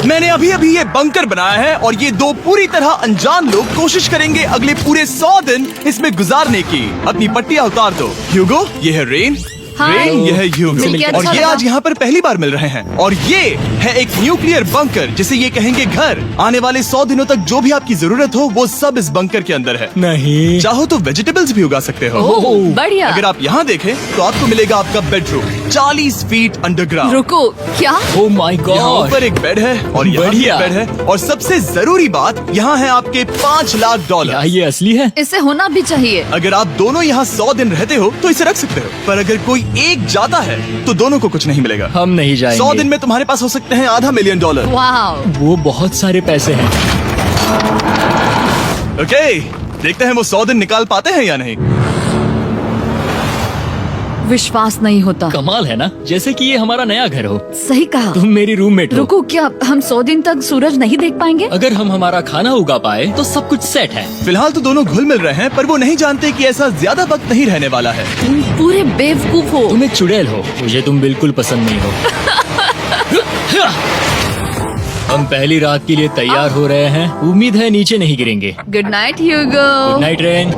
मैंने अभी अभी ये बंकर बनाया है और ये दो पूरी तरह अनजान लोग कोशिश करेंगे अगले पूरे 100 दिन इसमें गुजारने की। अपनी पट्टियाँ उतार दो। ह्यूगो, ये है रेन। रेन, ये है ह्यूगो। और ये आज यहाँ पर पहली बार मिल रहे हैं। और ये है एक न्यूक्लियर बंकर जिसे ये कहेंगे घर। आने वाले 100 दिनों तक जो भी आपकी जरूरत हो वो सब इस बंकर के अंदर है। नहीं, चाहो तो वेजिटेबल्स भी उगा सकते हो। बढ़िया। अगर आप यहाँ देखें तो आपको मिलेगा आपका बेडरूम 40 फीट अंडरग्राउंड। रुको, क्या? ओह माय यहाँ गॉड। ऊपर एक बेड है और यहाँ भी एक बेड है। और सबसे जरूरी बात, यहाँ है आपके $5 लाख। क्या ये असली है? इसे होना भी चाहिए। अगर आप दोनों यहाँ 100 दिन रहते हो तो इसे रख सकते हो, पर अगर कोई एक जाता है तो दोनों को कुछ नहीं मिलेगा। हम नहीं जाएंगे। 100 दिन में तुम्हारे पास हो सकते हैं $500 मिलियन। वाह, वो बहुत सारे पैसे हैं। ओके, देखते हैं वो 100 दिन निकाल पाते हैं या नहीं। विश्वास नहीं होता। कमाल है ना, जैसे कि ये हमारा नया घर हो। सही कहा। तुम मेरी रूममेट हो। रुको, क्या हम 100 दिन तक सूरज नहीं देख पाएंगे? अगर हम हमारा खाना उगा पाए तो सब कुछ सेट है। फिलहाल तो दोनों घुल मिल रहे हैं, पर वो नहीं जानते कि ऐसा ज्यादा वक्त नहीं रहने वाला है। तुम पूरे बेवकूफ हो। तुम एक चुड़ैल हो, मुझे तुम बिल्कुल पसंद नहीं हो। हम पहली रात के लिए तैयार हो रहे हैं। उम्मीद है नीचे नहीं गिरेंगे। Good night Hugo. Good night Rain.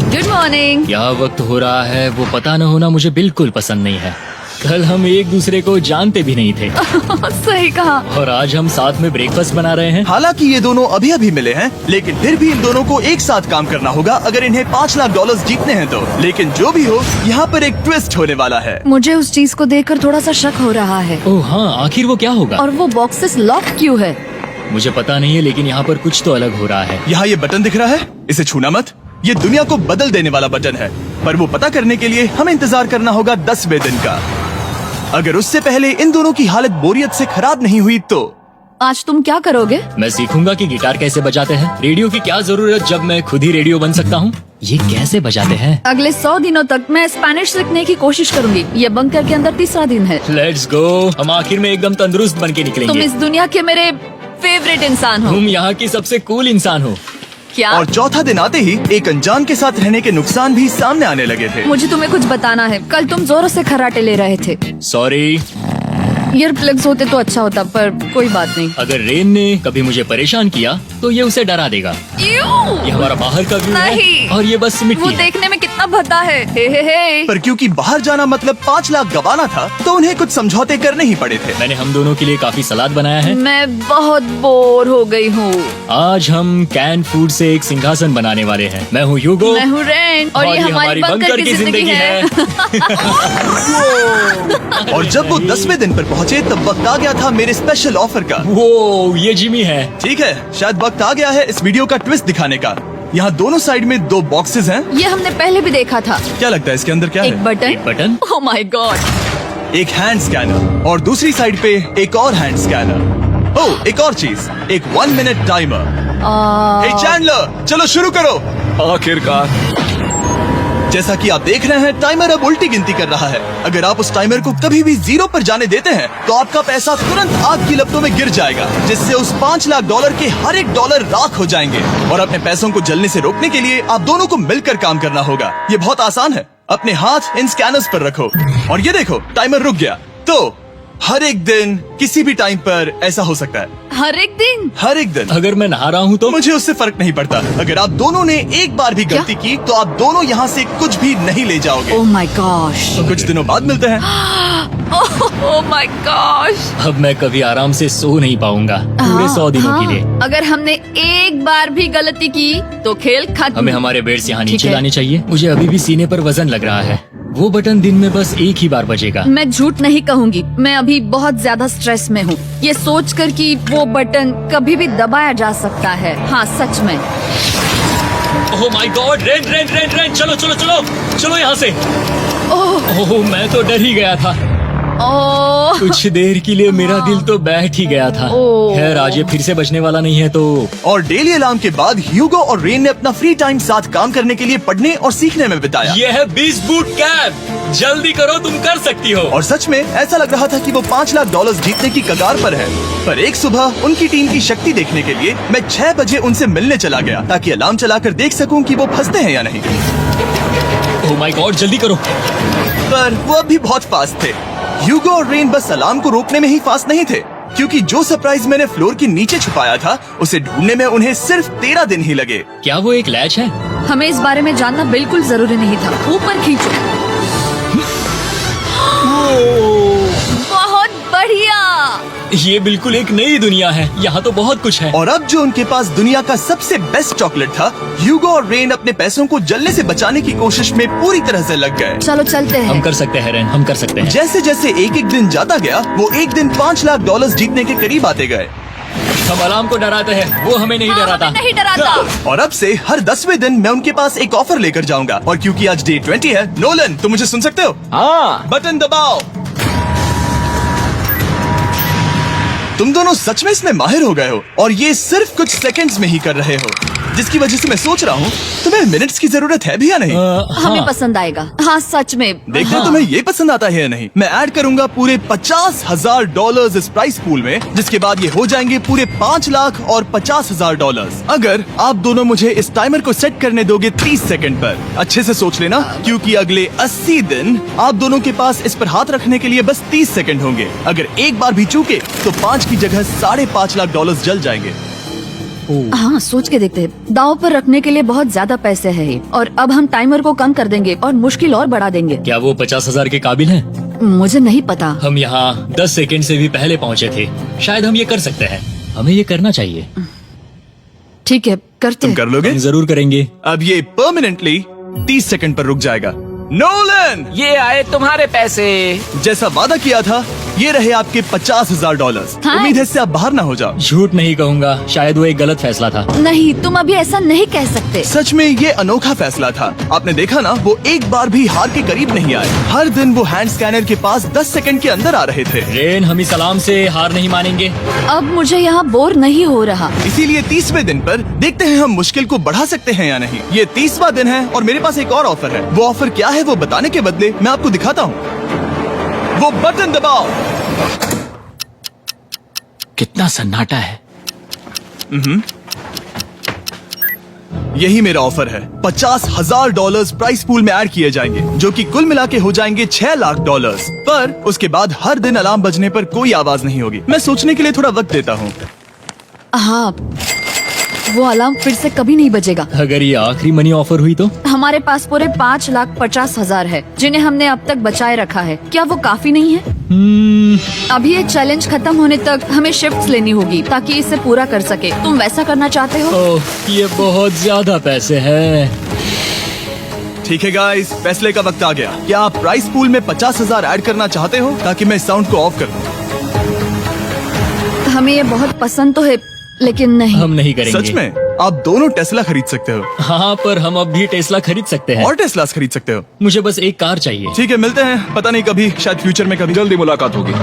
Good morning. क्या वक्त हो रहा है वो पता न होना मुझे बिल्कुल पसंद नहीं है। कल हम एक दूसरे को जानते भी नहीं थे सही कहा। और आज हम साथ में ब्रेकफास्ट बना रहे हैं। हालांकि ये दोनों अभी अभी मिले हैं, लेकिन फिर भी इन दोनों को एक साथ काम करना होगा अगर इन्हें $5 लाख जीतने हैं तो। लेकिन जो भी हो, यहाँ पर एक ट्विस्ट होने वाला है। मुझे उस चीज को देखकर थोड़ा सा शक हो रहा है। ओह हाँ, आखिर वो क्या होगा? और वो बॉक्सेस लॉक क्यों है? मुझे पता नहीं है, लेकिन यहाँ पर कुछ तो अलग हो रहा है। यहाँ ये बटन दिख रहा है, इसे छूना मत। ये दुनिया को बदल देने वाला बटन है, पर वो पता करने के लिए हमें इंतजार करना होगा 10वें दिन का। अगर उससे पहले इन दोनों की हालत बोरियत से खराब नहीं हुई तो आज तुम क्या करोगे? मैं सीखूंगा कि गिटार कैसे बजाते हैं। रेडियो की क्या जरूरत जब मैं खुद ही रेडियो बन सकता हूँ। ये कैसे बजाते हैं? अगले 100 दिनों तक मैं स्पेनिश सीखने की कोशिश करूंगी। ये बंकर के अंदर 3रा दिन है। Let's go. हम आखिर में एकदम तंदुरुस्त बन के तुम निकलेंगे। इस दुनिया के मेरे फेवरेट इंसान हो। तुम यहाँ की सबसे कूल इंसान हो। क्या? और चौथा दिन आते ही एक अनजान के साथ रहने के नुकसान भी सामने आने लगे थे। मुझे तुम्हें कुछ बताना है। कल तुम जोरों से खर्राटे ले रहे थे। सॉरी। ईयर प्लग्स होते तो अच्छा होता, पर कोई बात नहीं। अगर रेन ने कभी मुझे परेशान किया तो ये उसे डरा देगा। ये हमारा बाहर का व्यू है नहीं। और ये बस मिट्टी वो है। देखने में कितना भद्दा है। हे। पर क्योंकि बाहर जाना मतलब 5 लाख गवाना था, तो उन्हें कुछ समझौते करने ही पड़े थे। मैंने हम दोनों के लिए काफी सलाद बनाया है। मैं बहुत बोर हो गई हूँ। आज हम कैन फूड से एक सिंहासन बनाने वाले हैं। मैं हूँ ह्यूगो। मैं हूँ रेन और ये हमारी बंकर की जिंदगी है। और जब वो 10वें दिन पर पहुँचे तब वक्त आ गया था मेरे स्पेशल ऑफर का। वो ये जिमी है। ठीक है, शायद वक्त आ गया है इस वीडियो का ट्विस्ट दिखाने का। यहाँ दोनों साइड में 2 बॉक्सेस हैं। ये हमने पहले भी देखा था। क्या लगता है इसके अंदर क्या एक है? Button. Button. Oh my God. एक हैंड स्कैनर और दूसरी साइड पे एक और हैंड स्कैनर। ओह, एक और चीज, एक 1 मिनट टाइमर। हे चैंडलर, चलो शुरू करो। आखिरकार। जैसा कि आप देख रहे हैं, टाइमर अब उल्टी गिनती कर रहा है। अगर आप उस टाइमर को कभी भी 0 पर जाने देते हैं तो आपका पैसा तुरंत आग की लपटों में गिर जाएगा, जिससे उस $5 लाख के हर एक डॉलर राख हो जाएंगे। और अपने पैसों को जलने से रोकने के लिए आप दोनों को मिलकर काम करना होगा। ये बहुत आसान है। अपने हाथ इन स्कैनर्स पर रखो और ये देखो, टाइमर रुक गया। तो हर एक दिन किसी भी टाइम पर ऐसा हो सकता है। हर एक दिन? हर एक दिन। अगर मैं नहा रहा हूँ तो मुझे उससे फर्क नहीं पड़ता। अगर आप दोनों ने एक बार भी गलती की तो आप दोनों यहाँ से कुछ भी नहीं ले जाओगे। Oh my gosh. तो कुछ दिनों बाद मिलते हैं। Oh my gosh. अब मैं कभी आराम से सो नहीं पाऊंगा पूरे 100 दिनों के लिए। अगर हमने एक बार भी गलती की तो खेल खत्म। हमें हमारे बेड से यहाँ ठीक नीचे है। लाने चाहिए। मुझे अभी भी सीने पर वजन लग रहा है। वो बटन दिन में बस एक ही बार बजेगा। मैं झूठ नहीं कहूँगी, मैं अभी बहुत ज्यादा स्ट्रेस में हूँ, ये सोचकर कि वो बटन कभी भी दबाया जा सकता है। हाँ सच में। ओह my God. Rain rain rain rain, चलो चलो चलो चलो यहाँ से। ओह मैं तो डर ही गया था। ओह कुछ देर के लिए मेरा दिल तो बैठ ही गया था। ओह। खैर आज ये फिर से बचने वाला नहीं है तो। और डेली अलार्म के बाद ह्यूगो और रेन ने अपना फ्री टाइम साथ काम करने के लिए पढ़ने और सीखने में बिताया। ये है 20 बूट कैम्प। जल्दी करो, तुम कर सकती हो। और सच में ऐसा लग रहा था कि वो $5 लाख जीतने की कगार पर है। पर एक सुबह उनकी टीम की शक्ति देखने के लिए मैं 6 बजे उनसे मिलने चला गया, ताकि अलार्म चलाकर देख सकूं कि वो फंसते हैं या नहीं। ओह माय गॉड, जल्दी करो। पर वो अब भी बहुत फास्ट थे। ह्यूगो और रेन बस अलार्म को रोकने में ही फास्ट नहीं थे, क्योंकि जो सरप्राइज मैंने फ्लोर के नीचे छुपाया था उसे ढूंढने में उन्हें सिर्फ 13 दिन ही लगे। क्या वो एक लैच है? हमें इस बारे में जानना बिल्कुल जरूरी नहीं था। ऊपर खींचो। बहुत बढ़िया। ये बिल्कुल एक नई दुनिया है, यहाँ तो बहुत कुछ है। और अब जो उनके पास दुनिया का सबसे बेस्ट चॉकलेट था, ह्यूगो और रेन अपने पैसों को जलने से बचाने की कोशिश में पूरी तरह से लग गए। चलो चलते हम हैं। कर सकते हैं रेन, हम कर सकते हैं। जैसे जैसे एक एक दिन जाता गया वो एक दिन $5 लाख जीतने के करीब आते गए। हम अलार्म को डराते हैं, वो हमें नहीं डराता। नहीं डराता। और अब से हर 10वें दिन मैं उनके पास एक ऑफर लेकर जाऊंगा। और क्योंकि आज डे 20 है, नोलन तुम मुझे सुन सकते हो? हाँ। बटन दबाओ। तुम दोनों सच में इसमें माहिर हो गए हो और ये सिर्फ कुछ सेकंड्स में ही कर रहे हो, जिसकी वजह से मैं सोच रहा हूँ तुम्हें मिनट्स की जरूरत है भी या नहीं। हमें पसंद आएगा। हाँ सच में। देखना तुम्हें ये पसंद आता है या नहीं। मैं ऐड करूंगा पूरे $50,000 इस प्राइस पूल में, जिसके बाद ये हो जाएंगे पूरे $5,50,000। अगर आप दोनों मुझे इस टाइमर को सेट करने दोगे 30 सेकंड पर। अच्छे से सोच लेना, क्योंकि अगले 80 दिन आप दोनों के पास इस पर हाथ रखने के लिए बस 30 सेकंड होंगे। अगर एक बार भी चूके तो 5 की जगह $5.5 लाख जल जाएंगे। हाँ सोच के देखते हैं। दांव पर रखने के लिए बहुत ज्यादा पैसे है ये। और अब हम टाइमर को कम कर देंगे और मुश्किल और बढ़ा देंगे। क्या वो 50,000 के काबिल हैं? मुझे नहीं पता। हम यहाँ 10 सेकंड से भी पहले पहुँचे थे। शायद हम ये कर सकते हैं। हमें ये करना चाहिए। ठीक है करते तुम हैं। कर लोगे? हम जरूर करेंगे। अब ये परमानेंटली 30 सेकंड पर रुक जाएगा। नोलन, ये आए तुम्हारे पैसे। जैसा वादा किया था, ये रहे आपके $50,000। हाँ। उम्मीद है इससे आप बाहर ना हो जाओ। झूठ नहीं कहूँगा, शायद वो एक गलत फैसला था। नहीं तुम अभी ऐसा नहीं कह सकते। सच में ये अनोखा फैसला था। आपने देखा ना, वो एक बार भी हार के करीब नहीं आए। हर दिन वो हैंड स्कैनर के पास 10 सेकंड के अंदर आ रहे थे। रेन, हम इस सलाम से हार नहीं मानेंगे। अब मुझे यहाँ बोर नहीं हो रहा। इसीलिए 30वें दिन पर देखते हैं हम मुश्किल को बढ़ा सकते हैं या नहीं। ये 30वां दिन है और मेरे पास एक और ऑफर है। वो ऑफर क्या है वो बताने के बदले मैं आपको दिखाता हूँ। वो बटन दबाओ। कितना सन्नाटा है। यही मेरा ऑफर है। $50,000 प्राइस पूल में ऐड किए जाएंगे, जो कि कुल मिला के हो जाएंगे $6 लाख। पर उसके बाद हर दिन अलार्म बजने पर कोई आवाज नहीं होगी। मैं सोचने के लिए थोड़ा वक्त देता हूँ। हाँ वो अलार्म फिर से कभी नहीं बजेगा। अगर ये आखिरी मनी ऑफर हुई तो? हमारे पास पूरे $5,50,000 है, जिन्हें हमने अब तक बचाए रखा है। क्या वो काफी नहीं है? अभी ये चैलेंज खत्म होने तक हमें शिफ्ट्स लेनी होगी ताकि इसे पूरा कर सके। तुम वैसा करना चाहते हो? ओह, ये बहुत ज्यादा पैसे हैं। ठीक है गाइस, फैसले का वक्त आ गया। क्या आप प्राइस पूल में 50,000 ऐड करना चाहते हो ताकि मैं साउंड को ऑफ कर दूं? हमें ये बहुत पसंद तो है, लेकिन नहीं। हम नहीं करेंगे। सच में? आप दोनों टेस्ला खरीद सकते हो हाँ, पर हम अब भी टेस्ला खरीद सकते हैं। और टेस्लास खरीद सकते हो। मुझे बस एक कार चाहिए। ठीक है, मिलते हैं। पता नहीं कभी, शायद फ्यूचर में कभी। जल्दी मुलाकात होगी।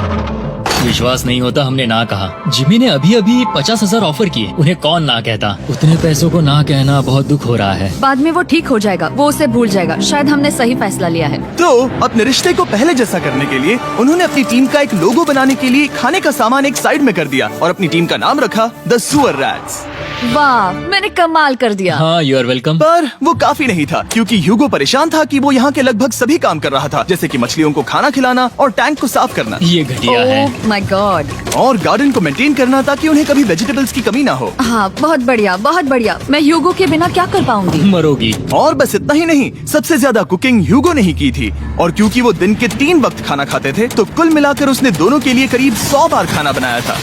विश्वास नहीं होता, हमने ना कहा। जिमी ने अभी अभी 50,000 ऑफर किए। उन्हें कौन ना कहता। उतने पैसों को ना कहना बहुत दुख हो रहा है। बाद में वो ठीक हो जाएगा, वो उसे भूल जाएगा। शायद हमने सही फैसला लिया है। तो अपने रिश्ते को पहले जैसा करने के लिए उन्होंने अपनी टीम का एक लोगो बनाने के लिए खाने का सामान एक साइड में कर दिया और अपनी टीम का नाम रखा द सुअर रैट्स। वाह, मैंने कमाल कर दिया। हाँ, यू आर वेलकम। पर वो काफी नहीं था, क्योंकि ह्यूगो परेशान था कि वो यहाँ के लगभग सभी काम कर रहा था, जैसे कि मछलियों को खाना खिलाना और टैंक को साफ करना ये घटिया है। ओह माय गॉड। और गार्डन को मेंटेन करना ताकि उन्हें कभी वेजिटेबल्स की कमी ना हो। हाँ बहुत बढ़िया, बहुत बढ़िया। मैं ह्यूगो के बिना क्या कर पाऊंगी? मरोगी। और बस इतना ही नहीं, सबसे ज्यादा कुकिंग ह्यूगो ने ही की थी। और क्योंकि वो दिन के 3 वक्त खाना खाते थे, तो कुल मिलाकर उसने दोनों के लिए करीब 100 बार खाना बनाया था।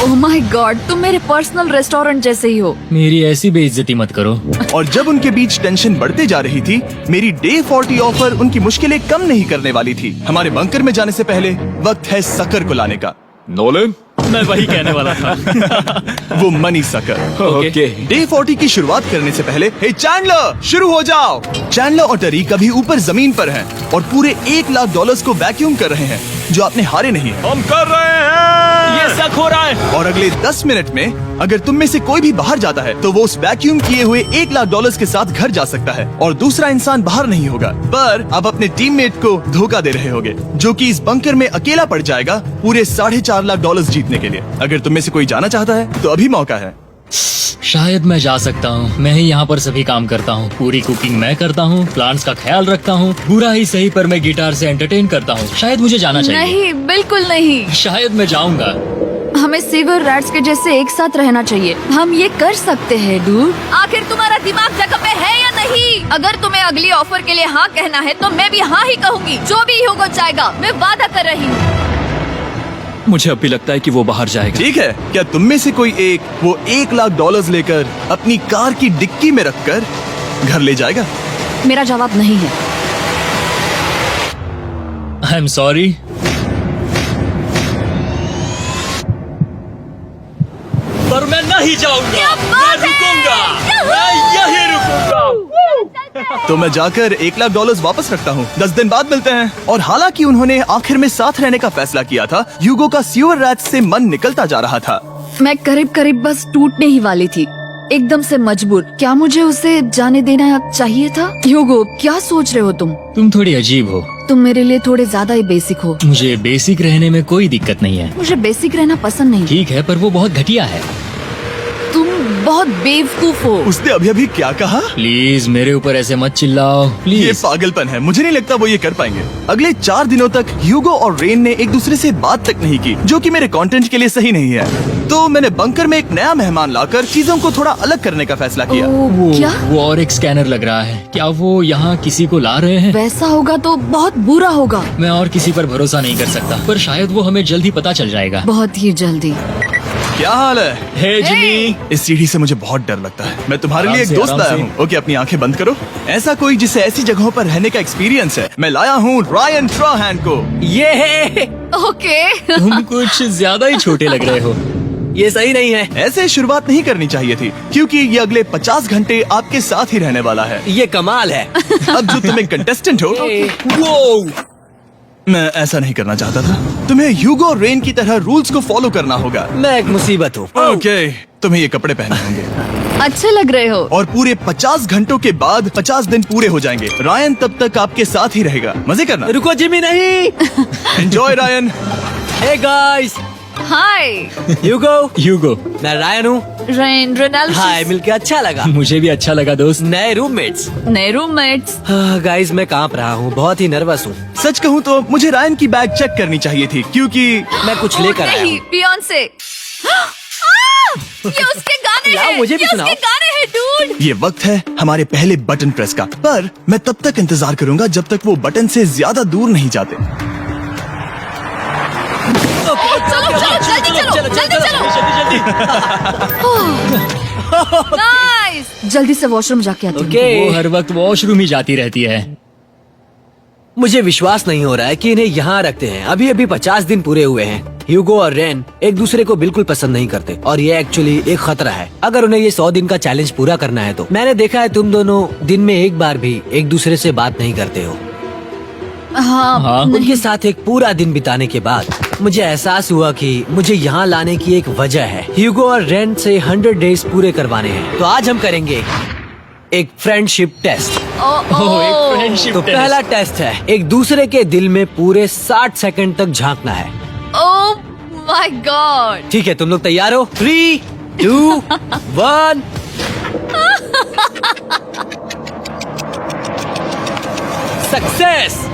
ओह माय गॉड, तुम मेरे पर्सनल रेस्टोरेंट जैसे ही हो। मेरी ऐसी बेइज्जती मत करो। और जब उनके बीच टेंशन बढ़ते जा रही थी, मेरी डे 40 ऑफर उनकी मुश्किलें कम नहीं करने वाली थी। हमारे बंकर में जाने से पहले वक्त है सकर को लाने का। नोलन, मैं वही कहने वाला था। वो मनी सकर। ओके। डे 40 की शुरुआत करने से पहले, हे चैंडलर, शुरू हो जाओ। चैंडलर और टरी कभी ऊपर जमीन पर हैं और पूरे $1 लाख को वैक्यूम कर रहे हैं, जो आपने हारे नहीं। हम कर रहे हैं। ये शक हो रहा है। और अगले 10 मिनट में अगर तुम में से कोई भी बाहर जाता है, तो वो उस वैक्यूम किए हुए $1 लाख के साथ घर जा सकता है और दूसरा इंसान बाहर नहीं होगा। पर अब अपने टीममेट को धोखा दे रहे होगे, जो कि इस बंकर में अकेला पड़ जाएगा पूरे $4.5 लाख जीतने के लिए। अगर तुम में से कोई जाना चाहता है तो अभी मौका है। शायद मैं जा सकता हूँ। मैं ही यहाँ पर सभी काम करता हूँ। पूरी कुकिंग मैं करता हूँ, प्लांट्स का ख्याल रखता हूँ। बुरा ही सही, पर मैं गिटार से एंटरटेन करता हूँ। शायद मुझे जाना चाहिए। नहीं, बिल्कुल नहीं। शायद मैं जाऊंगा। हमें सीवर रैट्स के जैसे एक साथ रहना चाहिए। हम ये कर सकते हैं डूड। आखिर तुम्हारा दिमाग जगह पे है या नहीं? अगर तुम्हें अगली ऑफर के लिए हाँ कहना है तो मैं भी हाँ ही कहूँगी। जो भी ह्यूगो चाहेगा, मैं वादा कर रही हूँ। मुझे अब भी लगता है कि वो बाहर जाएगा। ठीक है, क्या तुम में से कोई एक वो $1,00,000 लेकर अपनी कार की डिक्की में रखकर घर ले जाएगा? मेरा जवाब नहीं है। I am sorry. पर मैं नहीं जाऊंगा। क्या बात है? मैं यही रुकूंगा। तो मैं जाकर $1,00,000 वापस रखता हूँ। 10 दिन बाद मिलते हैं। और हालांकि उन्होंने आखिर में साथ रहने का फैसला किया था, ह्यूगो का सीवर रैट्स से मन निकलता जा रहा था। मैं करीब करीब बस टूटने ही वाली थी, एकदम से मजबूर। क्या मुझे उसे जाने देना चाहिए था? ह्यूगो, क्या सोच रहे हो तुम? तुम थोड़ी अजीब हो। तुम मेरे लिए थोड़े ज्यादा ही बेसिक हो। मुझे बेसिक रहने में कोई दिक्कत नहीं है। मुझे बेसिक रहना पसंद नहीं। ठीक है, पर वो बहुत घटिया है। तुम बहुत बेवकूफ हो। उसने अभी क्या कहा? प्लीज मेरे ऊपर ऐसे मत चिल्लाओ ये प्लीज। पागलपन है। मुझे नहीं लगता वो ये कर पाएंगे। अगले 4 दिनों तक ह्यूगो और रेन ने एक दूसरे से बात तक नहीं की, जो कि मेरे कंटेंट के लिए सही नहीं है। तो मैंने बंकर में एक नया मेहमान लाकर चीजों को थोड़ा अलग करने का फैसला किया। क्या? वो और एक स्कैनर लग रहा है। क्या वो यहाँ किसी को ला रहे हैं? वैसा होगा तो बहुत बुरा होगा। मैं और किसी पर भरोसा नहीं कर सकता, पर शायद वो हमें जल्द ही पता चल जाएगा। बहुत ही जल्दी। क्या हाल है? हे जिमी। इस सीढ़ी से मुझे बहुत डर लगता है। मैं तुम्हारे लिए एक दोस्त आराम लाया से। हूँ। ओके, अपनी आंखें बंद करो। ऐसा कोई जिसे ऐसी जगहों पर रहने का एक्सपीरियंस है। मैं लाया हूँ रायन ट्राहैन को। ये है। ओके। तुम कुछ ज्यादा ही छोटे लग रहे हो। ये सही नहीं है। ऐसे शुरुआत नहीं करनी चाहिए थी, क्योंकि ये अगले 50 घंटे आपके साथ ही रहने वाला है। ये कमाल है। अब जो तुम एक कंटेस्टेंट हो, वो मैं ऐसा नहीं करना चाहता था। तुम्हें ह्यूगो और रेन की तरह रूल्स को फॉलो करना होगा। मैं एक मुसीबत हूँ। ओके, तुम्हें ये कपड़े पहनने होंगे। अच्छे लग रहे हो। और पूरे 50 घंटों के बाद 50 दिन पूरे हो जाएंगे। रायन तब तक आपके साथ ही रहेगा। मजे करना। रुको जिमी, नहीं। Enjoy Ryan. हे गाइस, हाय ह्यूगो, मैं रायन हूँ। रेनाल्ड। हाय, मिलके अच्छा लगा। मुझे भी अच्छा लगा दोस्त। नए रूममेट्स। नए रूममेट्स। गाइस, मैं कांप रहा हूँ, बहुत ही नर्वस हूँ। सच कहूँ तो मुझे रायन की बैग चेक करनी चाहिए थी, क्योंकि मैं कुछ लेकर आया नहीं, हूँ। बियॉन्से। ये उसके गाने लाओ, हैं। मुझे भी ये सुनाओ। उसके गाने हैं डूड। ये वक्त है हमारे पहले बटन प्रेस का। पर मैं तब तक इंतजार करूंगा जब तक वो बटन से ज्यादा दूर नहीं जाते। चलो जल्दी चलो। नाइस। जल्दी से वॉशरूम जाके आती हूँ। वो हर वक्त वॉशरूम ही जाती रहती है। मुझे विश्वास नहीं हो रहा है कि इन्हें यहाँ रखते हैं। अभी अभी 50 दिन पूरे हुए हैं। ह्यूगो और रेन एक दूसरे को बिल्कुल पसंद नहीं करते, और ये एक्चुअली एक खतरा है। अगर उन्हें ये 100 दिन का चैलेंज पूरा करना है तो। मैंने देखा है तुम दोनों दिन में एक बार भी एक दूसरे से बात नहीं करते हो। हाँ, उनके साथ एक पूरा दिन बिताने के बाद मुझे एहसास हुआ कि मुझे यहाँ लाने की एक वजह है। ह्यूगो और रेन से 100 डेज पूरे करवाने हैं। तो आज हम करेंगे एक फ्रेंडशिप टेस्ट। एक फ्रेंडशिप तो पहला टेस्ट है, एक दूसरे के दिल में पूरे 60 सेकंड तक झांकना है। ओह माय गॉड। ठीक है, तुम लोग तैयार हो? 3, 2, 1। सक्सेस।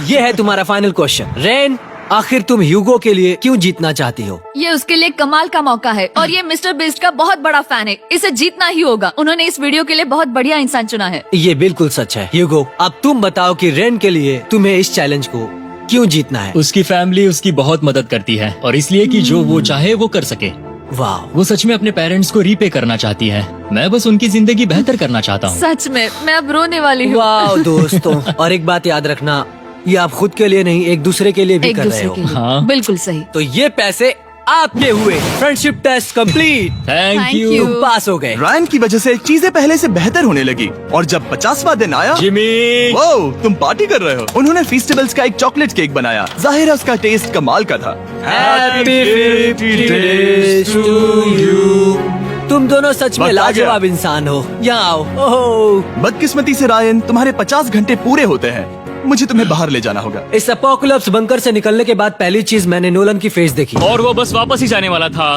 ये है तुम्हारा फाइनल क्वेश्चन। रेन, आखिर तुम ह्यूगो के लिए क्यों जीतना चाहती हो? ये उसके लिए कमाल का मौका है, और ये मिस्टर बीस्ट का बहुत बड़ा फैन है। इसे जीतना ही होगा। उन्होंने इस वीडियो के लिए बहुत बढ़िया इंसान चुना है। ये बिल्कुल सच है। ह्यूगो, अब तुम बताओ कि रेन के लिए तुम्हें इस चैलेंज को क्यों जीतना है? उसकी फैमिली उसकी बहुत मदद करती है, और इसलिए कि जो वो चाहे वो कर सके। वाह, वो सच में अपने पेरेंट्स को रीपे करना चाहती है। मैं बस उनकी जिंदगी बेहतर करना चाहता हूँ। सच में मैं अब रोने वाली हूँ। वाह दोस्तों। और एक बात याद रखना, ये आप खुद के लिए नहीं, एक दूसरे के लिए भी एक कर रहे दूसरे हो। के लिए। हाँ। बिल्कुल सही। तो ये पैसे आपके हुए। Friendship test complete. Thank Thank you you। तुम पास हो गए। रायन की वजह से चीजें पहले से बेहतर होने लगी। और जब 50वां दिन आया, जिमी। वो तुम पार्टी कर रहे हो। उन्होंने फीस्टेबल्स का एक चॉकलेट केक बनाया। जाहिर है उसका टेस्ट कमाल का था। Happy 50 days to you। तुम दोनों सच में वक्त आ गया। लाजवाब इंसान हो। यहाँ आओ। ओह, बदकिस्मती से रायन, तुम्हारे 50 घंटे पूरे होते हैं। मुझे तुम्हें बाहर ले जाना होगा। इस अपोकलिप्स बंकर से निकलने के बाद पहली चीज मैंने नोलन की फेस देखी। और वो बस वापस ही जाने वाला था।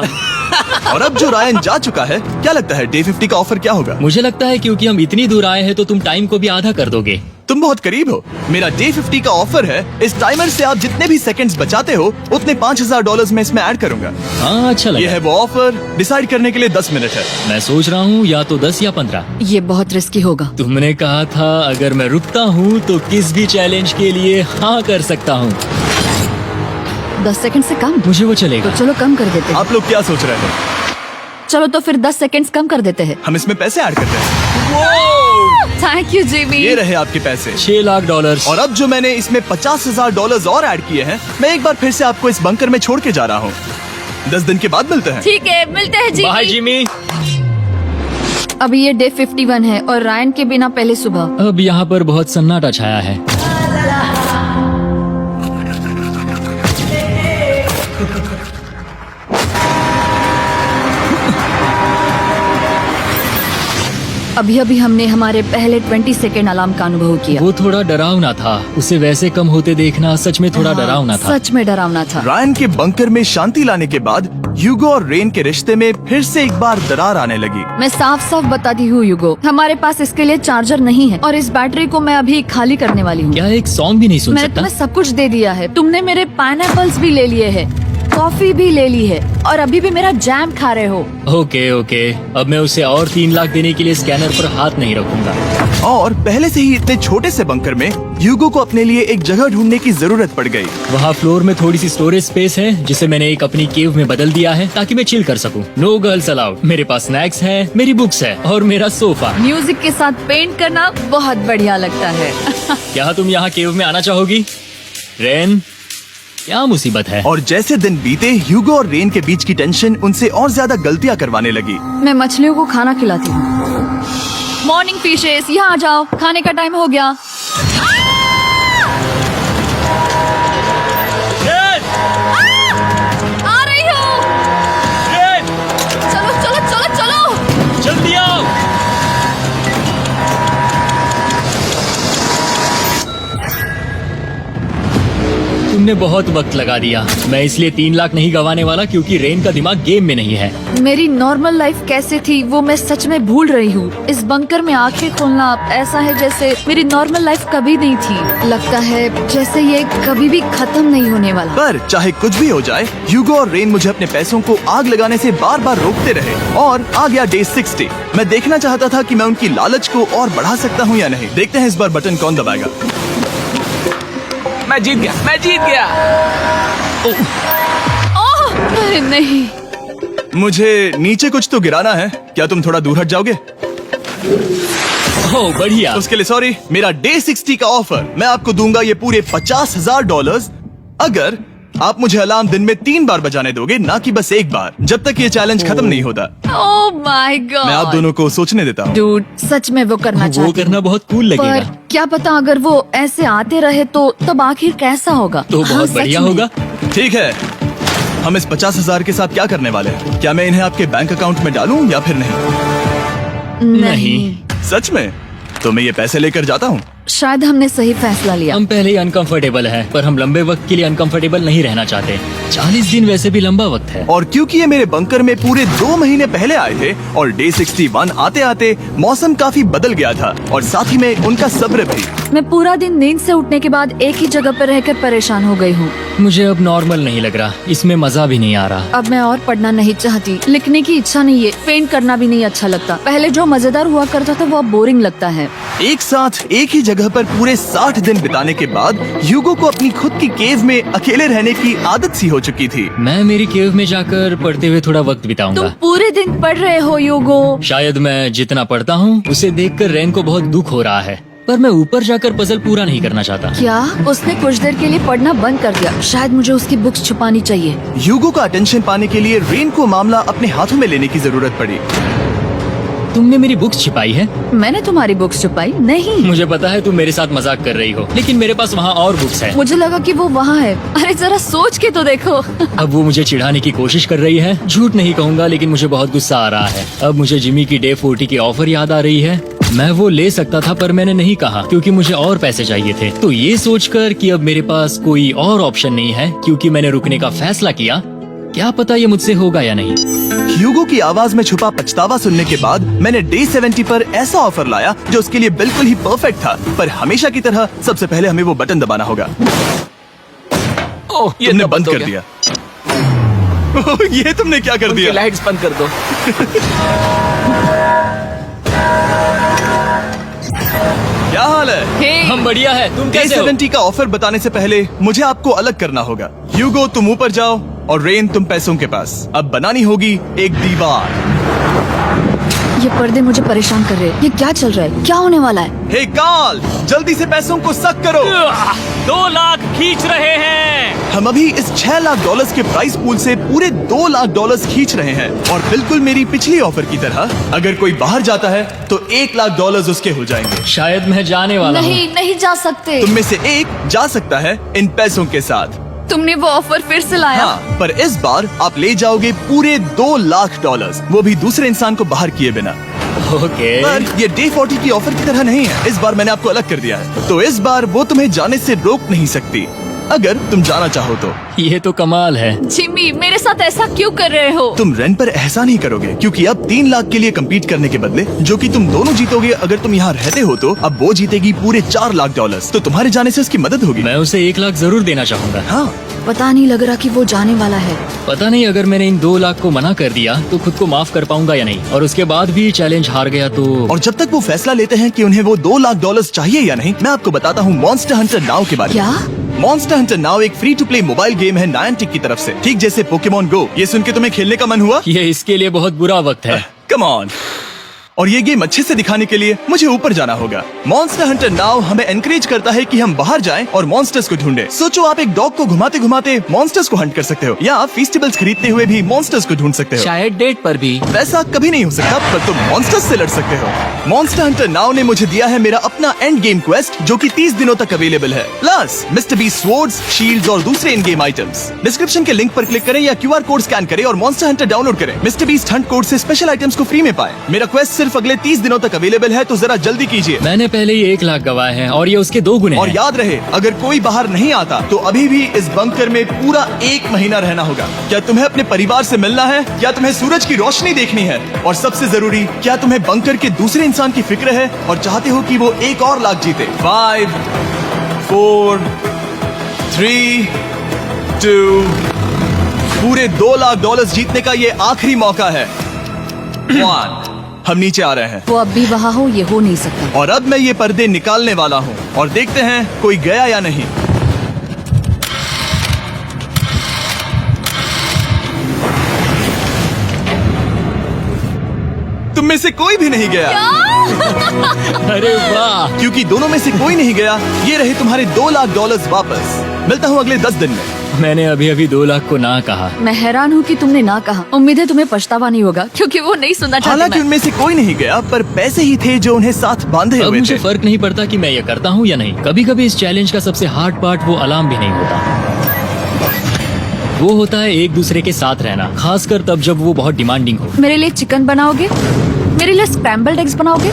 और अब जो रायन जा चुका है, क्या लगता है डे 50 का ऑफर क्या होगा? मुझे लगता है क्योंकि हम इतनी दूर आए हैं तो तुम टाइम को भी आधा कर दोगे। तुम बहुत करीब हो। मेरा डे 50 का ऑफर है। इस टाइमर से आप जितने भी सेकंड्स बचाते हो उतने $5000 में इसमें ऐड करूंगा। हाँ अच्छा ये लगा। है वो ऑफर। डिसाइड करने के लिए 10 मिनट है। मैं सोच रहा हूँ या तो 10 या 15। ये बहुत रिस्की होगा। तुमने कहा था अगर मैं रुकता हूँ तो किस भी चैलेंज के लिए हाँ कर सकता हूँ। 10 सेकंड से कम? मुझे वो तो चलेगा। चलो कम कर देते हैं। आप लोग क्या सोच रहे हैं? चलो तो फिर 10 सेकंड्स कम कर देते हैं। हम इसमें पैसे ऐड करते हैं। Thank you Jimmy. ये रहे आपके पैसे। $6 लाख। और अब जो मैंने इसमें $50,000 और ऐड किए हैं, मैं एक बार फिर से आपको इस बंकर में छोड़ के जा रहा हूँ। 10 दिन के बाद मिलते हैं। ठीक है, मिलते हैं बाय जिमी। जिमी। अभी ये डे 51 है और रायन के बिना पहले सुबह। अब यहाँ पर बहुत सन्नाटा छाया है। अभी अभी हमने हमारे पहले 20 सेकेंड अलार्म का अनुभव किया। वो थोड़ा डरावना था। उसे वैसे कम होते देखना सच में थोड़ा डरावना था। सच में डरावना था। रायन के बंकर में शांति लाने के बाद ह्यूगो और रेन के रिश्ते में फिर से एक बार दरार आने लगी। मैं साफ साफ बताती हूँ युगो, हमारे पास इसके लिए चार्जर नहीं है और इस बैटरी को मैं अभी खाली करने वाली हूँ। क्या एक सॉन्ग भी नहीं सुन मैंने सकता? तुम्हें सब कुछ दे दिया है। तुमने मेरे पाइनएप्पल्स भी ले लिए हैं, कॉफी भी ले ली है और अभी भी मेरा जैम खा रहे हो। ओके ओके, अब मैं उसे और 3 लाख देने के लिए स्कैनर पर हाथ नहीं रखूंगा। और पहले से ही इतने छोटे से बंकर में ह्यूगो को अपने लिए एक जगह ढूंढने की जरूरत पड़ गई। वहाँ फ्लोर में थोड़ी सी स्टोरेज स्पेस है जिसे मैंने एक अपनी केव में बदल दिया है ताकि मैं चिल कर सकूं। No girls allowed. मेरे पास स्नैक्स है, मेरी बुक्स है और मेरा सोफा। म्यूजिक के साथ पेंट करना बहुत बढ़िया लगता है। क्या तुम यहाँ केव में आना चाहोगी? रेन, क्या मुसीबत है? और जैसे दिन बीते ह्यूगो और रेन के बीच की टेंशन उनसे और ज्यादा गलतियां करवाने लगी। मैं मछलियों को खाना खिलाती हूँ। मॉर्निंग फिशेस, यहाँ आ जाओ, खाने का टाइम हो गया। रेन! आ रही हूँ। रेन! चलो चलो चलो चलो। जल्दी आओ। तुमने बहुत वक्त लगा दिया। मैं इसलिए 3 लाख नहीं गंवाने वाला क्योंकि रेन का दिमाग गेम में नहीं है। मेरी नॉर्मल लाइफ कैसे थी वो मैं सच में भूल रही हूँ। इस बंकर में आंखें खोलना ऐसा है जैसे मेरी नॉर्मल लाइफ कभी नहीं थी। लगता है जैसे ये कभी भी खत्म नहीं होने वाला। पर चाहे कुछ भी हो जाए, ह्यूगो और रेन मुझे अपने पैसों को आग लगाने से बार बार रोकते रहे। और आ गया डे 60। मैं देखना चाहता था कि मैं उनकी लालच को और बढ़ा सकता हूँ या नहीं। देखते हैं इस बार बटन कौन दबाएगा। मैं जीत गया, मैं जीत गया। ओह, अरे नहीं। मुझे नीचे कुछ तो गिराना है। क्या तुम थोड़ा दूर हट जाओगे? ओह बढ़िया। उसके लिए सॉरी। मेरा डे 60 का ऑफर मैं आपको दूंगा ये पूरे $50,000 अगर आप मुझे अलार्म दिन में 3 बार बजाने दोगे, ना कि बस एक बार, जब तक ये चैलेंज खत्म नहीं होता। ओह माय गॉड। मैं आप दोनों को सोचने देता हूँ। डूड, सच में वो करना वो चाहती करना हूँ। बहुत कूल पर लगेगा। क्या पता अगर वो ऐसे आते रहे तो तब आखिर कैसा होगा? तो हाँ, बहुत सच बढ़िया में। होगा। ठीक है, हम इस 50,000 के साथ क्या करने वाले हैं? क्या मैं इन्हें आपके बैंक अकाउंट में डालूं या फिर नहीं? नहीं, सच में? तो मैं ये पैसे लेकर जाता हूँ। शायद हमने सही फैसला लिया। हम पहले ही अनकंफर्टेबल हैं, पर हम लंबे वक्त के लिए अनकंफर्टेबल नहीं रहना चाहते। 40 दिन वैसे भी लंबा वक्त है। और क्योंकि ये मेरे बंकर में पूरे 2 महीने पहले आए थे और डे 61 आते आते मौसम काफी बदल गया था और साथ ही में उनका सब्र भी। मैं पूरा दिन नींद से उठने के बाद एक ही जगह पर रहकर परेशान हो गई हूँ। मुझे अब नॉर्मल नहीं लग रहा, इसमें मजा भी नहीं आ रहा। अब मैं और पढ़ना नहीं चाहती, लिखने की इच्छा नहीं है, पेंट करना भी नहीं अच्छा लगता। पहले जो मजेदार हुआ करता था वो अब बोरिंग लगता है। एक साथ एक ही जगह पर पूरे 60 दिन बिताने के बाद ह्यूगो को अपनी खुद की केव में अकेले रहने की आदत सी हो चुकी थी। मैं मेरी केव में जाकर पढ़ते हुए थोड़ा वक्त तुम बिताऊंगा। पूरे दिन पढ़ रहे हो युगो। शायद मैं जितना पढ़ता हूँ उसे देखकर रेन को बहुत दुख हो रहा है, पर मैं ऊपर जाकर पजल पूरा नहीं करना चाहता। क्या उसने कुछ देर के लिए पढ़ना बंद कर दिया? शायद मुझे उसकी बुक्स छुपानी चाहिए। ह्यूगो का अटेंशन पाने के लिए रेन को मामला अपने हाथों में लेने की जरूरत पड़ी। तुमने मेरी बुक्स छिपाई है? मैंने तुम्हारी बुक्स छुपाई नहीं। मुझे पता है तुम मेरे साथ मजाक कर रही हो, लेकिन मेरे पास वहाँ और बुक्स है। मुझे लगा कि वो वहाँ है। अरे जरा सोच के तो देखो। अब वो मुझे चिढ़ाने की कोशिश कर रही है। झूठ नहीं कहूँगा, लेकिन मुझे बहुत गुस्सा आ रहा है। अब मुझे जिमी की डे 40 की ऑफर याद आ रही है। मैं वो ले सकता था पर मैंने नहीं कहा क्योंकि मुझे और पैसे चाहिए थे। तो ये सोचकर कि अब मेरे पास कोई और ऑप्शन नहीं है क्योंकि मैंने रुकने का फैसला किया, क्या पता ये मुझसे होगा या नहीं। ह्यूगो की आवाज में छुपा पछतावा सुनने के बाद मैंने डे 70 पर ऐसा ऑफर लाया जो उसके लिए बिल्कुल ही परफेक्ट था। पर हमेशा की तरह सबसे पहले हमें वो बटन दबाना होगा। ओह, ये तुमने तो बंद हो कर गया। दिया। ओह, ये तुमने क्या कर उनकी दिया? लाइट्स बंद कर दो। क्या हाल है? हे, हम बढ़िया है, तुम डे कैसे हो? 70 का ऑफर बताने से पहले मुझे आपको अलग करना होगा। ह्यूगो तुम ऊपर जाओ और रेन तुम पैसों के पास। अब बनानी होगी एक दीवार। ये पर्दे मुझे परेशान कर रहे हैं। ये क्या चल रहा है? क्या होने वाला है? हे काल, जल्दी से पैसों को सक करो। 2 लाख खींच रहे हैं। हम अभी इस $6 लाख के प्राइस पूल से पूरे $2 लाख खींच रहे हैं। और बिल्कुल मेरी पिछली ऑफर की तरह अगर कोई बाहर जाता है तो $1 लाख उसके हो जाएंगे। शायद मैं जाने वाला हूँ। नहीं जा सकते। तुम में से एक जा सकता है इन पैसों के साथ। तुमने वो ऑफर फिर से लाया। हाँ, पर इस बार आप ले जाओगे पूरे $2 लाख, वो भी दूसरे इंसान को बाहर किए बिना। ओके। पर ये डे 40 की ऑफर की तरह नहीं है। इस बार मैंने आपको अलग कर दिया है, तो इस बार वो तुम्हें जाने से रोक नहीं सकती अगर तुम जाना चाहो तो। ये तो कमाल है। जिमी, मेरे साथ ऐसा क्यों कर रहे हो? तुम रेंट पर एहसान ही करोगे क्योंकि अब 3 लाख के लिए कम्पीट करने के बदले जो कि तुम दोनों जीतोगे अगर तुम यहाँ रहते हो, तो अब वो जीतेगी पूरे $4 लाख। तो तुम्हारे जाने से उसकी मदद होगी। मैं उसे 1 लाख जरूर देना चाहूंगा। हाँ, पता नहीं लग रहा कि वो जाने वाला है। पता नहीं अगर मैंने इन 2 लाख को मना कर दिया तो खुद को माफ कर पाऊंगा या नहीं, और उसके बाद भी चैलेंज हार गया तो। और जब तक वो फैसला लेते हैं कि उन्हें वो $2 लाख चाहिए या नहीं, मैं आपको बताता हूँ मॉन्स्टर हंटर नाउ के बारे में। क्या? मॉन्स्टर हंटर नाउ एक free to play mobile game है नायंटिक की तरफ से, ठीक जैसे पोकेमॉन गो। ये सुन के तुम्हें खेलने का मन हुआ? ये इसके लिए बहुत बुरा वक्त है। Come on. और ये गेम अच्छे से दिखाने के लिए मुझे ऊपर जाना होगा। मॉन्स्टर हंटर नाउ हमें एनकरेज करता है कि हम बाहर जाएं और मॉन्स्टर्स को ढूंढें। सोचो, आप एक डॉग को घुमाते घुमाते मॉन्स्टर्स को हंट कर सकते हो, या आप फेस्टिवल्स खरीदते हुए भी मॉन्स्टर्स को ढूंढ सकते हो। शायद डेट पर भी। वैसा कभी नहीं हो सकता, पर तुम मॉन्स्टर्स से लड़ सकते हो। मॉन्स्टर हंटर नाउ ने मुझे दिया है मेरा अपना एंड गेम क्वेस्ट, जो कि 30 दिनों तक अवेलेबल है। Plus mister beast swords, shields और दूसरे इन गेम आइटम्स। डिस्क्रिप्शन के लिंक पर क्लिक करें या QR कोड स्कैन करें और मॉन्स्टर हंटर डाउनलोड करें। मिस्टर बीस्ट हंट कोड से स्पेशल आइटम्स को फ्री में पाएं। मेरा क्वेस्ट सिर्फ अगले 30 दिनों तक अवेलेबल है, तो जरा जल्दी कीजिए। मैंने पहले ही 1 लाख गवाए हैं और ये उसके 2 गुने और हैं। याद रहे, अगर कोई बाहर नहीं आता तो अभी भी इस बंकर में पूरा 1 महीना रहना होगा। क्या तुम्हें अपने परिवार से मिलना है? क्या तुम्हें सूरज की रोशनी देखनी है? और सबसे जरूरी, क्या तुम्हें बंकर के दूसरे इंसान की फिक्र है और चाहते हो कि वो $1 और लाख जीते? 5, 4, 3, 2, पूरे $2 लाख जीतने का ये आखिरी मौका है। 1, हम नीचे आ रहे हैं। वो अब भी वहाँ हो, ये हो नहीं सकता। और अब मैं ये पर्दे निकालने वाला हूँ और देखते हैं कोई गया या नहीं। तुम में से कोई भी नहीं गया। अरे वाह। क्योंकि दोनों में से कोई नहीं गया, ये रहे तुम्हारे $2 लाख वापस। मिलता हूँ अगले 10 दिन में। मैंने अभी अभी 2 लाख को ना कहा। मैं हैरान हूँ कि तुमने ना कहा। उम्मीद है तुम्हें पछतावा नहीं होगा, क्योंकि वो नहीं सुनना चाहते। हालांकि उनमें से कोई नहीं गया, पर पैसे ही थे जो उन्हें साथ बांधे अब हुए मुझे थे। फर्क नहीं पड़ता कि मैं ये करता हूँ या नहीं। कभी कभी इस चैलेंज का सबसे हार्ड पार्ट वो अलार्म भी नहीं होता, वो होता है एक दूसरे के साथ रहना, खासकर तब जब वो बहुत डिमांडिंग हो। मेरे लिए चिकन बनाओगे? मेरे लिए स्क्रैम्बल्ड एग्स बनाओगे?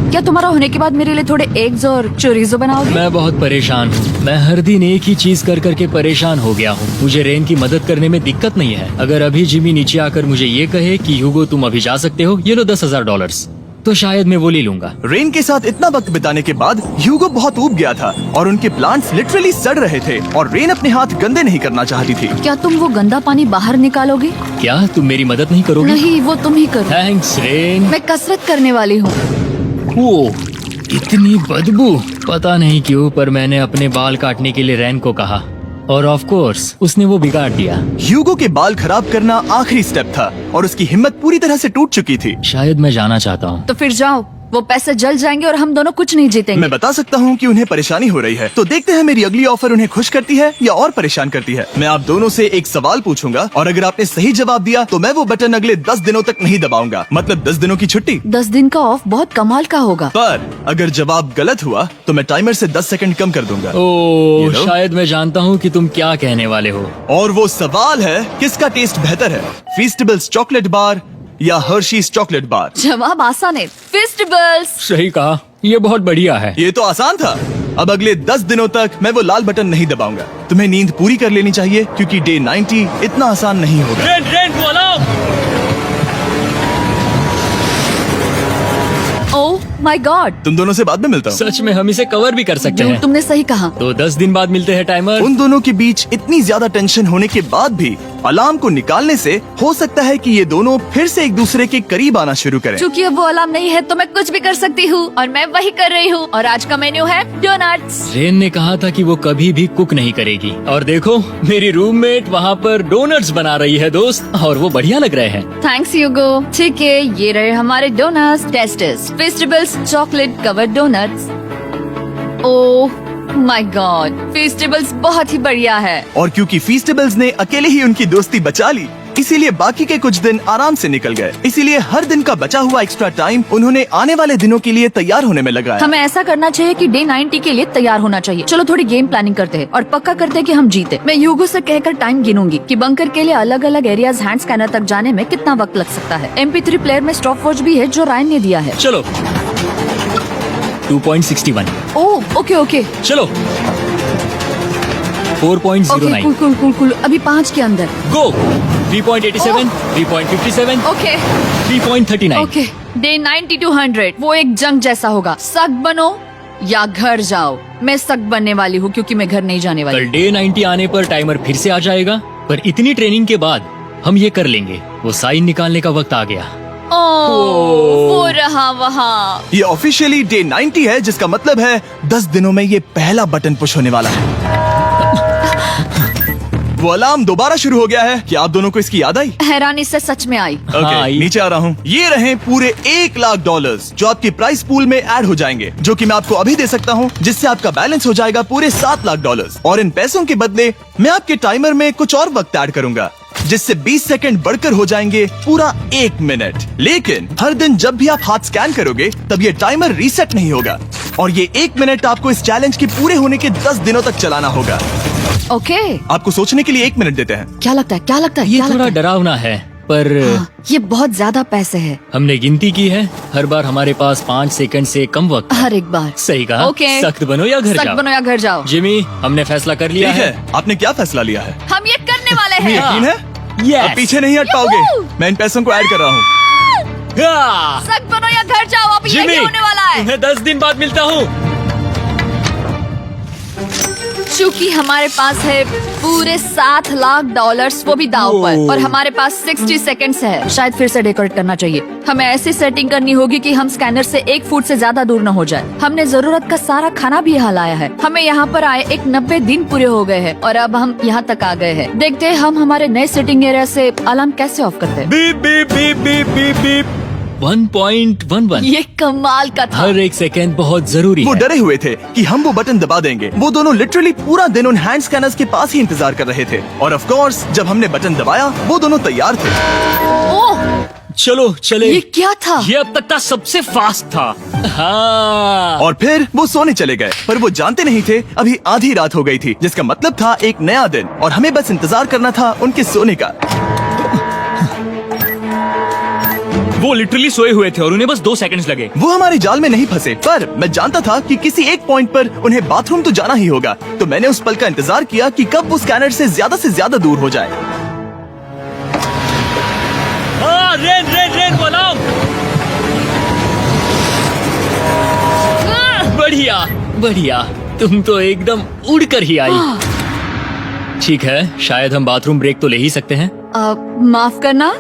क्या तुम्हारा होने के बाद मेरे लिए थोड़े एग्स और चोरिजो बनाओगे? मैं बहुत परेशान हूँ। मैं हर दिन एक ही चीज कर करके परेशान हो गया हूँ। मुझे रेन की मदद करने में दिक्कत नहीं है। अगर अभी जिमी नीचे आकर मुझे ये कहे कि ह्यूगो तुम अभी जा सकते हो, ये लो $10,000, तो शायद मैं वो ले लूंगा। रेन के साथ इतना वक्त बिताने के बाद ह्यूगो बहुत ऊब गया था और उनके प्लांट्स लिटरली सड़ रहे थे और रेन अपने हाथ गंदे नहीं करना चाहती थी। क्या तुम वो गंदा पानी बाहर निकालोगे? क्या तुम मेरी मदद नहीं करोगी? नहीं, वो तुम ही करो। Thanks rain. मैं कसरत करने वाली हूँ। ओ, इतनी बदबू। पता नहीं क्यों, पर मैंने अपने बाल काटने के लिए रेन को कहा और ऑफ कोर्स उसने वो बिगाड़ दिया। ह्यूगो के बाल खराब करना आखिरी स्टेप था और उसकी हिम्मत पूरी तरह से टूट चुकी थी। शायद मैं जाना चाहता हूँ। तो फिर जाओ, वो पैसे जल जाएंगे और हम दोनों कुछ नहीं जीतेंगे। मैं बता सकता हूँ कि उन्हें परेशानी हो रही है, तो देखते हैं मेरी अगली ऑफर उन्हें खुश करती है या और परेशान करती है। मैं आप दोनों से एक सवाल पूछूंगा और अगर आपने सही जवाब दिया तो मैं वो बटन अगले 10 दिनों तक नहीं दबाऊंगा, मतलब 10 दिनों की छुट्टी। 10 दिन का ऑफ बहुत कमाल का होगा। पर अगर जवाब गलत हुआ तो मैं टाइमर से 10 सेकंड कम कर दूंगा। ओ, You know? शायद मैं जानता हूँ कि तुम क्या कहने वाले हो। और वो सवाल है, किसका टेस्ट बेहतर है, फेस्टिवल्स चॉकलेट बार या हर्शीज चॉकलेट बार? जवाब आसान है, फेस्टिवल्स। सही कहा, ये बहुत बढ़िया है। ये तो आसान था। अब अगले 10 दिनों तक मैं वो लाल बटन नहीं दबाऊंगा। तुम्हें नींद पूरी कर लेनी चाहिए क्योंकि डे 90 इतना आसान नहीं होगा। रेन वो अलार्म। ओह माय गॉड, तुम दोनों से बाद में मिलता हूँ। सच में हम इसे कवर भी कर सकते हैं। तुमने सही कहा। तो 10 दिन बाद मिलते हैं टाइमर। उन दोनों के बीच इतनी ज्यादा टेंशन होने के बाद भी अलार्म को निकालने से हो सकता है कि ये दोनों फिर से एक दूसरे के करीब आना शुरू करें। क्योंकि अब वो अलार्म नहीं है तो मैं कुछ भी कर सकती हूँ और मैं वही कर रही हूँ। और आज का मेन्यू है डोनट्स। रेन ने कहा था कि वो कभी भी कुक नहीं करेगी और देखो मेरी रूममेट वहाँ पर डोनट्स बना रही है दोस्त, और वो बढ़िया लग रहे हैं। Thanks Hugo. ठीक है, ये रहे हमारे donuts. Testers festivals chocolate covered donuts. Oh my God, festivals बहुत ही बढ़िया है। और क्योंकि फीस्टेबल्स ने अकेले ही उनकी दोस्ती बचा ली, इसीलिए बाकी के कुछ दिन आराम से निकल गए। इसीलिए हर दिन का बचा हुआ एक्स्ट्रा टाइम उन्होंने आने वाले दिनों के लिए तैयार होने में लगाया। हमें ऐसा करना चाहिए कि डे 90 के लिए तैयार होना चाहिए। चलो थोड़ी गेम प्लानिंग करते हैं और पक्का करते हैं कि हम जीते। मैं ह्यूगो से कहकर टाइम गिनूंगी कि बंकर के लिए अलग अलग एरियाज हैंड स्कैनर तक जाने में कितना वक्त लग सकता है। MP3 प्लेयर में स्टॉप वॉच भी है जो रायन ने दिया है। चलो 2.61। ओह ओके ओके चलो 4.09। Okay cool cool cool cool. अभी 5 के अंदर। गो 3.87, 3.57, ओके 3.39। ओके। डे 90 to 100 वो एक जंग जैसा होगा। सख्त बनो या घर जाओ। मैं सख्त बनने वाली हूँ क्योंकि मैं घर नहीं जाने वाली। कल डे 90 आने पर टाइमर फिर से आ जाएगा, पर इतनी ट्रेनिंग के बाद हम ये कर लेंगे। वो साइन निकालने का वक्त आ गया। वो रहा वहाँ। ये ऑफिशियली डे 90 है, जिसका मतलब है 10 दिनों में ये पहला बटन पुश होने वाला है। वो अलार्म दोबारा शुरू हो गया है। क्या आप दोनों को इसकी याद आई? हैरानी से सच में आई। ओके, आई। नीचे आ रहा हूँ। ये रहे पूरे $1,00,000 जो आपके प्राइस पूल में ऐड हो जाएंगे, जो कि मैं आपको अभी दे सकता हूँ, जिससे आपका बैलेंस हो जाएगा पूरे $7,00,000। और इन पैसों के बदले मैं आपके टाइमर में कुछ और वक्त ऐड करूंगा, जिससे 20 सेकंड बढ़कर हो जाएंगे पूरा 1 मिनट। लेकिन हर दिन जब भी आप हाथ स्कैन करोगे तब ये टाइमर रीसेट नहीं होगा, और ये 1 मिनट आपको इस चैलेंज के पूरे होने के 10 दिनों तक चलाना होगा। ओके। आपको सोचने के लिए 1 मिनट देते हैं। क्या लगता है? क्या लगता है? ये क्या थोड़ा लगता है? डरावना है, पर हाँ, ये बहुत ज्यादा पैसे है हमने गिनती की है। हर बार हमारे पास 5 सेकंड से कम वक्त है। हर एक बार। सही कहा। ओके। सख्त बनो या घर सख्त जाओ। बनो या घर जाओ। जिमी, हमने फैसला कर लिया ठीक है। है, आपने क्या फैसला लिया है? हम ये करने वाले तुम्हें हैं। यकीन है? Yes. अब पीछे नहीं हट पाओगे। Yahoo! मैं इन पैसों को ऐड कर रहा हूँ। हाँ। सख्त बनो या घर जाओ। अब जिमी, यही होने वाला है। तुम्हें 10 दिन बाद मिलता हूँ। चूंकि हमारे पास है पूरे $7,00,000 वो भी दाव पर, ओह। और हमारे पास 60 सेकंड्स है। शायद फिर से डेकोरेट करना चाहिए। हमें ऐसी सेटिंग करनी होगी कि हम स्कैनर से 1 फुट से ज्यादा दूर न हो जाए। हमने जरूरत का सारा खाना भी यहाँ लाया है। हमें यहाँ पर आए 90 दिन पूरे हो गए हैं और अब हम यहाँ तक आ गए हैं। देखते हैं हम हमारे नए सेटिंग एरिया से अलार्म कैसे ऑफ करते हैं। Beep beep beep beep beep beep. 1.11। ये कमाल का था। हर एक सेकंड बहुत जरूरी वो है। डरे हुए थे कि हम वो बटन दबा देंगे। वो दोनों लिटरली पूरा दिन उन हैंड स्कैनर्स के पास ही इंतजार कर रहे थे। और ऑफ कोर्स जब हमने बटन दबाया वो दोनों तैयार थे। ओह, चलो चले। ये क्या था? ये अब तक का सबसे फास्ट था। हाँ। और फिर वो सोने चले गए, पर वो जानते नहीं थे अभी आधी रात हो गई थी, जिसका मतलब था एक नया दिन, और हमें बस इंतजार करना था उनके सोने का। वो लिटरली सोए हुए थे और उन्हें बस 2 सेकंड्स लगे। वो हमारे जाल में नहीं फंसे, पर मैं जानता था कि किसी एक पॉइंट पर उन्हें बाथरूम तो जाना ही होगा। तो मैंने उस पल का इंतजार किया कि कब वो स्कैनर से ज्यादा दूर हो जाए। हाँ, रेन रेन रेन बोलाओ। बढ़िया बढ़िया, तुम तो एकदम उड़कर ही आई। ठीक है, शायद हम बाथरूम ब्रेक तो ले ही सकते हैं। माफ करना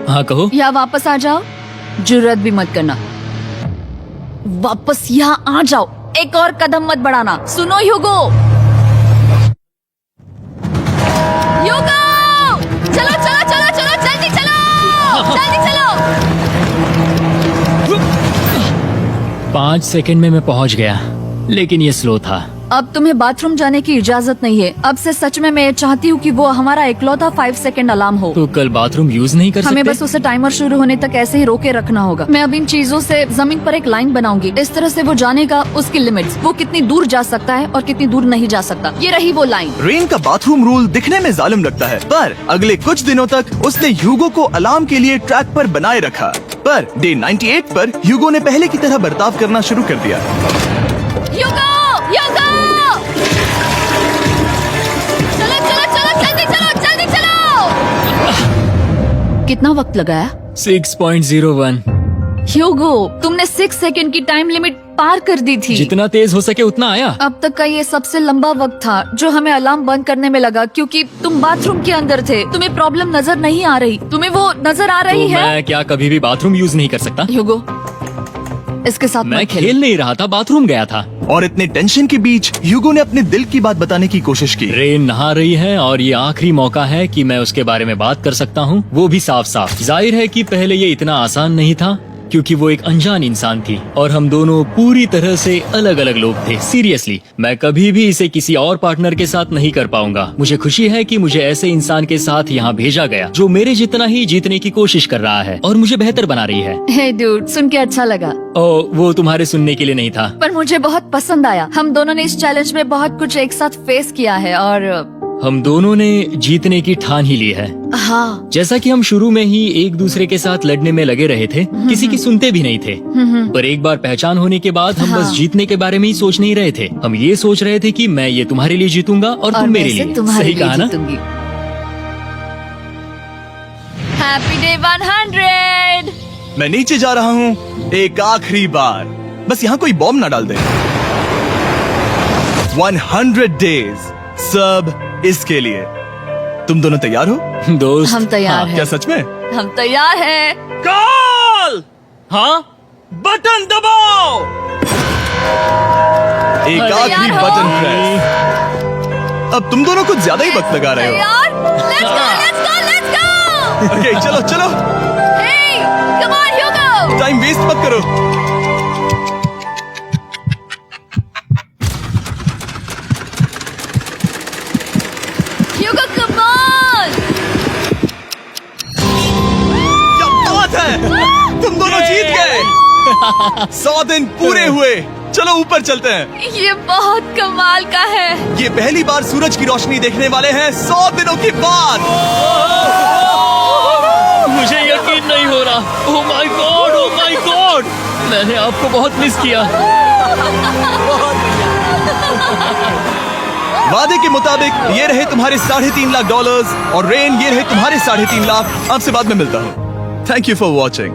हाँ कहो। या वापस आ जाओ। जुर्रत भी मत करना। वापस यहाँ आ जाओ। एक और कदम मत बढ़ाना। सुनो ह्यूगो। ह्यूगो, चलो चलो चलो चलो, जल्दी चलो जल्दी चलो। 5 सेकंड में मैं पहुंच गया, लेकिन ये स्लो था। अब तुम्हें बाथरूम जाने की इजाजत नहीं है। अब से सच में मैं चाहती हूँ कि वो हमारा इकलौता 5 सेकंड अलार्म हो। तो कल बाथरूम यूज नहीं कर हमें सकते? बस उसे टाइमर शुरू होने तक ऐसे ही रोके रखना होगा। मैं अब इन चीजों से जमीन पर एक लाइन बनाऊंगी। इस तरह से वो जानेगा उसकी लिमिट्स, वो कितनी दूर जा सकता है और कितनी दूर नहीं जा सकता। ये रही वो लाइन। रेन का बाथरूम रूल दिखने में जालिम लगता है, पर अगले कुछ दिनों तक उसने ह्यूगो को अलार्म के लिए ट्रैक पर बनाए रखा। पर डे 98 पर ह्यूगो ने पहले की तरह बर्ताव करना शुरू कर दिया। ह्यूगो, ह्यूगो! कितना वक्त लगाया? 6.01। ह्यूगो, तुमने 6 सेकंड की टाइम लिमिट पार कर दी थी। जितना तेज हो सके उतना आया। अब तक का ये सबसे लंबा वक्त था जो हमें अलार्म बंद करने में लगा, क्योंकि तुम बाथरूम के अंदर थे। तुम्हें प्रॉब्लम नजर नहीं आ रही, तुम्हें वो नजर आ रही तो है? मैं क्या कभी भी बाथरूम यूज नहीं कर सकता? ह्यूगो, इसके साथ मैं मत खेलो। खेल नहीं रहा था, बाथरूम गया था। और इतने टेंशन के बीच ह्यूगो ने अपने दिल की बात बताने की कोशिश की। रेन नहा रही है और ये आखिरी मौका है कि मैं उसके बारे में बात कर सकता हूँ, वो भी साफ साफ। जाहिर है कि पहले ये इतना आसान नहीं था, क्योंकि वो एक अनजान इंसान थी और हम दोनों पूरी तरह से अलग अलग लोग थे। सीरियसली, मैं कभी भी इसे किसी और पार्टनर के साथ नहीं कर पाऊंगा। मुझे खुशी है कि मुझे ऐसे इंसान के साथ यहाँ भेजा गया जो मेरे जितना ही जीतने की कोशिश कर रहा है और मुझे बेहतर बना रही है। हे डूड, सुन के अच्छा लगा, ओ, वो तुम्हारे सुनने के लिए नहीं था। पर मुझे बहुत पसंद आया। हम दोनों ने इस चैलेंज में बहुत कुछ एक साथ फेस किया है और हम दोनों ने जीतने की ठान ही ली है। हाँ, जैसा कि हम शुरू में ही एक दूसरे के साथ लड़ने में लगे रहे थे, किसी की सुनते भी नहीं थे। पर एक बार पहचान होने के बाद हम हाँ। बस जीतने के बारे में ही सोच नहीं रहे थे। हम ये सोच रहे थे कि मैं ये तुम्हारे लिए जीतूंगा और तुम मेरे लिए। तुम्हारे सही लिए कहा ना? जीतूंगी। Happy day 100। मैं नीचे जा रहा हूँ एक आखिरी बार, बस यहाँ कोई बॉम्ब ना डाल दे। 100 डेज, सब इसके लिए। तुम दोनों तैयार हो? दोस्त, हम तैयार हाँ, हैं। क्या सच में? हम तैयार हैं। कॉल! हाँ, बटन दबाओ। एक अरे आखिरी यार हो। Button press. अब तुम दोनों कुछ ज्यादा ही वक्त लगा रहे हो। तैयार? Let's go, let's go, let's go! Okay, चलो चलो, Hey, come on, Hugo! Time waste मत करो। Hugo, come on! क्या बात है, तुम दोनों जीत गए। 100 दिन पूरे हुए। चलो ऊपर चलते हैं। ये बहुत कमाल का है। ये पहली बार सूरज की रोशनी देखने वाले हैं 100 दिनों के बाद। मुझे यकीन नहीं हो रहा। ओह my God, oh my God, मैंने आपको बहुत मिस किया। वादे के मुताबिक ये रहे तुम्हारे $3.5 लाख और रेन ये रहे तुम्हारे 3.5 लाख। आपसे बाद में मिलता हूँ। Thank you for watching.